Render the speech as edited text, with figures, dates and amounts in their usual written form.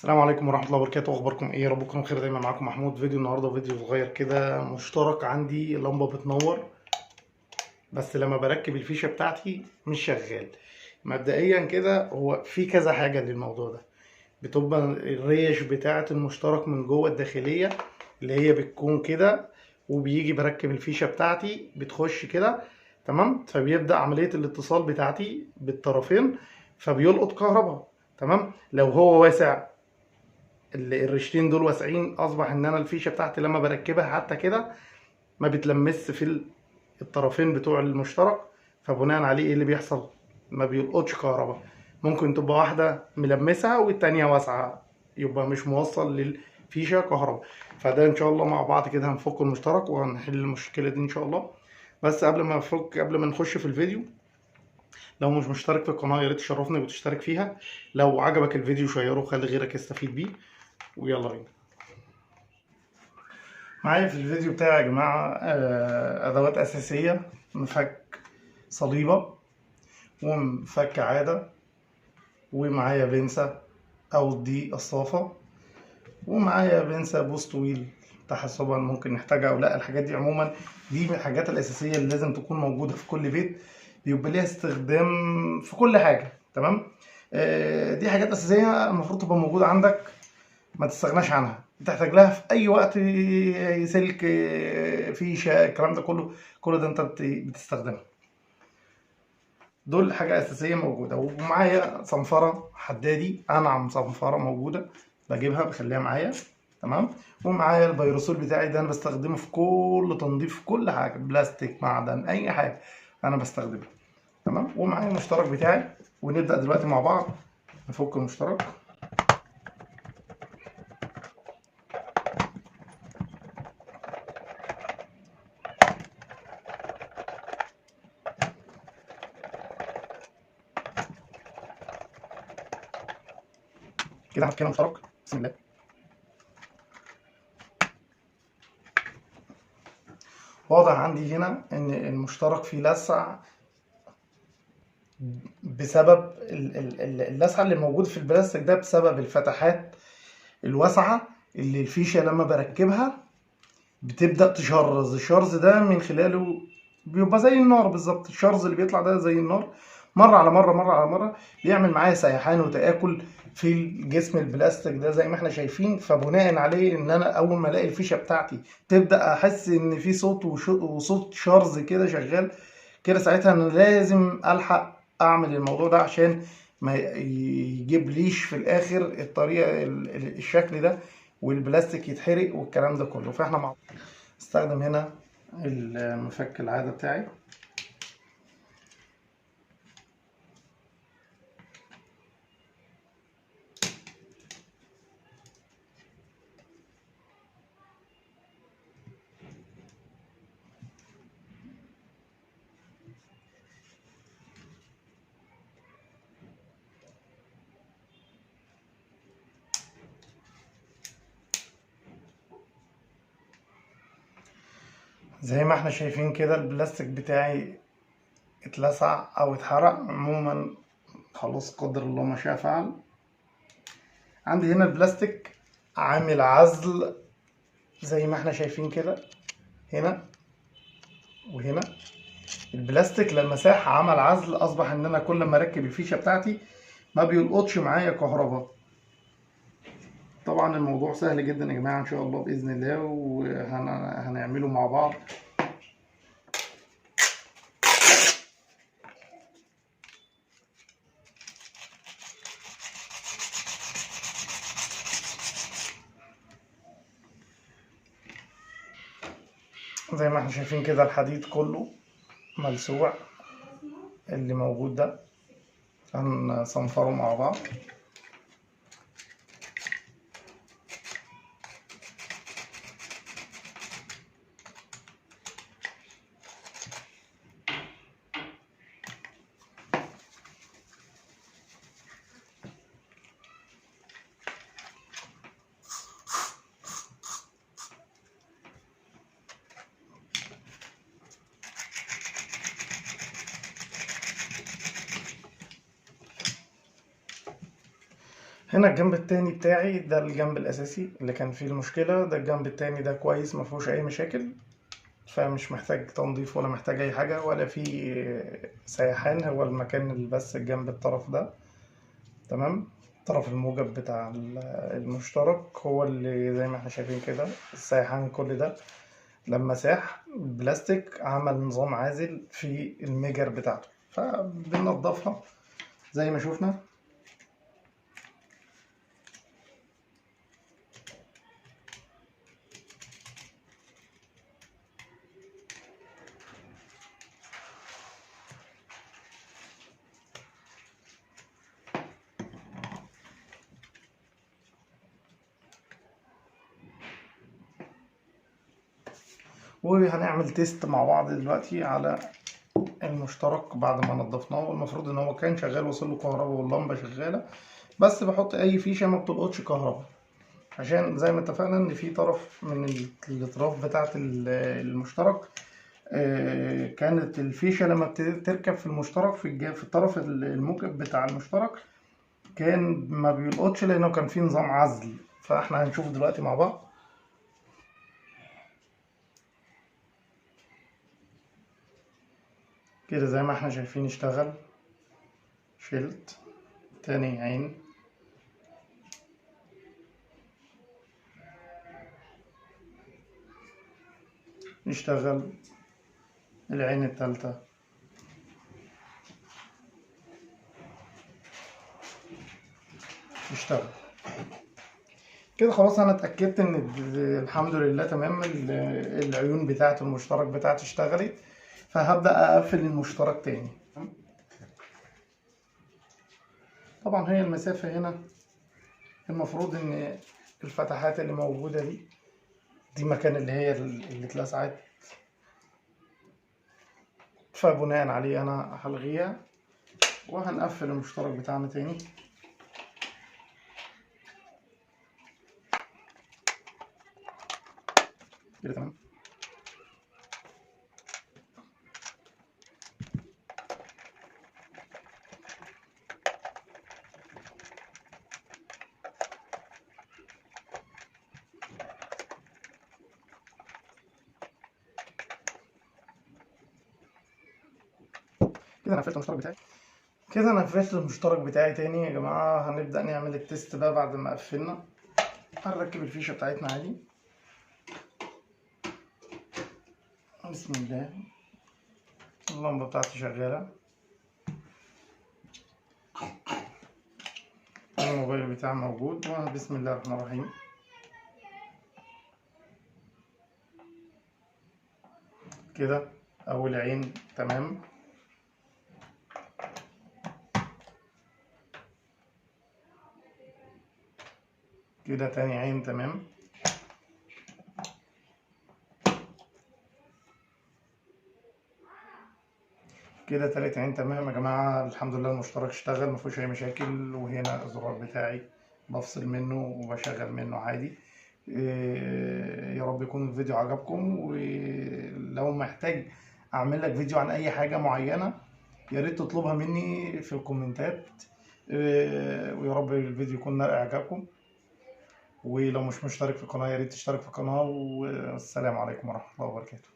السلام عليكم ورحمة الله وبركاته. اخباركم ايه؟ رب تكونوا بخير دايما. معاكم محمود. فيديو النهارده فيديو صغير كده مشترك. عندي لمبة بتنور بس لما بركب الفيشة بتاعتي مش شغال. مبدئيا كده هو في كذا حاجة للموضوع ده. بتبقى الريش بتاعة المشترك من جوه الداخلية اللي هي بتكون كده، وبيجي بركب الفيشة بتاعتي بتخش كده تمام، فبيبدأ عملية الاتصال بتاعتي بالطرفين فبيلقط كهرباء. تمام. لو هو واسع، الريشتين دول واسعين، اصبح ان انا الفيشه بتاعتي لما بركبها حتى كده ما بتلمس في الطرفين بتوع المشترك، فبناء عليه ايه اللي بيحصل؟ ما بيلقطش كهرباء. ممكن تبقى واحده ملمسها والتانيه واسعه، يبقى مش موصل للفيشه كهرباء. فده ان شاء الله مع بعض كده هنفك المشترك وهنحل المشكله دي ان شاء الله. بس قبل ما نخش في الفيديو، لو مش مشترك في القناه يا ريت تشرفني وتشترك فيها. لو عجبك الفيديو شيره وخلي غيرك يستفيد بيه، ويلا بينا. معايا في الفيديو بتاعي يا جماعة أدوات أساسية: مفك صليبة، ومفك عادة، ومعايا بنسة أو دي قصافة، ومعايا بنسة بوس طويل تحسبا ممكن نحتاجها أو لأ. الحاجات دي عموما دي من الحاجات الأساسية اللي لازم تكون موجودة في كل بيت، بيبقى ليها استخدام في كل حاجة. تمام. دي حاجات أساسية المفروض تبقى موجودة عندك، ما تستغناش عنها. بتحتاج لها في اي وقت، سلك، فيشه، الكلام ده كله، كل ده انت بتستخدمه. دول حاجه اساسيه موجوده. ومعايا صنفره حدادي، انعم صنفره موجوده، بجيبها بخليها معايا. تمام. ومعايا الفيروسول بتاعي ده، انا بستخدمه في كل تنظيف، في كل حاجه، بلاستيك، معدن، اي حاجه انا بستخدمه. تمام. ومعايا المشترك بتاعي، ونبدا دلوقتي مع بعض نفك المشترك. كده حطينا مشترك، بسم الله. واضح عندي هنا ان المشترك فيه لسع بسبب اللسعه اللي موجود في البلاستيك ده، بسبب الفتحات الواسعه اللي الفيشه لما بركبها بتبدا تشرز. الشرز ده من خلاله بيبقى زي النار بالظبط. الشرز اللي بيطلع ده زي النار، مره على مره مره على مره، بيعمل معايا سيحان وتآكل في الجسم البلاستيك ده زي ما احنا شايفين. فبناء عليه ان انا اول ما الاقي الفيشه بتاعتي تبدا احس ان في صوت وصوت شرز كده شغال كده، ساعتها انا لازم الحق اعمل الموضوع ده عشان ما يجيب ليش في الاخر الطريقه الشكل ده، والبلاستيك يتحرق والكلام ده كله. فاحنا مع استخدم هنا المفك العادة بتاعي. زي ما احنا شايفين كده البلاستيك بتاعي اتلسع او اتحرق. عموما خلاص، قدر الله ما شاء فعل. عندي هنا البلاستيك عامل عزل زي ما احنا شايفين كده، هنا وهنا. البلاستيك لما ساح عمل عزل، اصبح ان انا كل ما اركب الفيشه بتاعتي ما بيلقطش معايا كهرباء. طبعا الموضوع سهل جدا يا جماعه ان شاء الله باذن الله، وهنعمله مع بعض. زي ما احنا شايفين كده الحديد كله ملسوع اللي موجود ده، هنصنفره مع بعض. هنا الجنب التاني بتاعي ده الجنب الاساسي اللي كان فيه المشكله، ده الجنب التاني ده كويس مفيهوش اي مشاكل، فمش محتاج تنظيف ولا محتاج اي حاجه ولا في سيحان. هو المكان اللي بس الجنب الطرف ده تمام، طرف الموجب بتاع المشترك هو اللي زي ما احنا شايفين كده السيحان. كل ده لما ساح البلاستيك عمل نظام عازل في الميجر بتاعته، فبننضفها زي ما شفنا. وهنعمل تيست مع بعض دلوقتي على المشترك بعد ما نضفناه. المفروض ان هو كان شغال واصل له كهرباء واللمبه شغاله، بس بحط اي فيشه ما بتلقطش كهرباء، عشان زي ما اتفقنا ان في طرف من الاطراف بتاعه المشترك كانت الفيشه لما تركب في المشترك في الطرف الموجب بتاع المشترك كان ما بيلقطش لانه كان في نظام عزل. فاحنا هنشوف دلوقتي مع بعض كده زي ما احنا شايفين اشتغل. شلت تاني عين، اشتغل العين التالتة، اشتغل. كده خلاص انا اتأكدت ان الحمد لله تمام العيون بتاعة المشترك بتاعتي اشتغلت، فهبدأ اقفل المشترك تاني. طبعا هي المسافة هنا المفروض ان الفتحات اللي موجودة دي مكان اللي هي اللي اتلسعت، فبناء عليه انا هلغيها وهنقفل المشترك بتاعنا تاني. كده تمام. كده انا قفلت المشترك بتاعي. كده انا قفلت المشترك بتاعي تاني يا جماعة. هنبدأ نعمل التيست بقى بعد ما قفلنا. هنركب الفيشة بتاعتنا عادي. بسم الله. اللمبة بتاعتي شغالة، الموبايل بتاعي موجود، بسم الله الرحمن الرحيم. كده أول عين تمام. كده تاني عين تمام. كده تالت عين تمام يا جماعة. الحمد لله المشترك اشتغل مفيهوش أي مشاكل. وهنا الزرار بتاعي بفصل منه وبشغل منه عادي. يا رب يكون الفيديو عجبكم، ولو محتاج أعمل لك فيديو عن أي حاجة معينة يا ريت تطلبها مني في الكومنتات. ويا رب الفيديو يكون نال إعجابكم. ولو مش مشترك في القناة يا ريت تشترك في القناة. والسلام عليكم ورحمة الله وبركاته.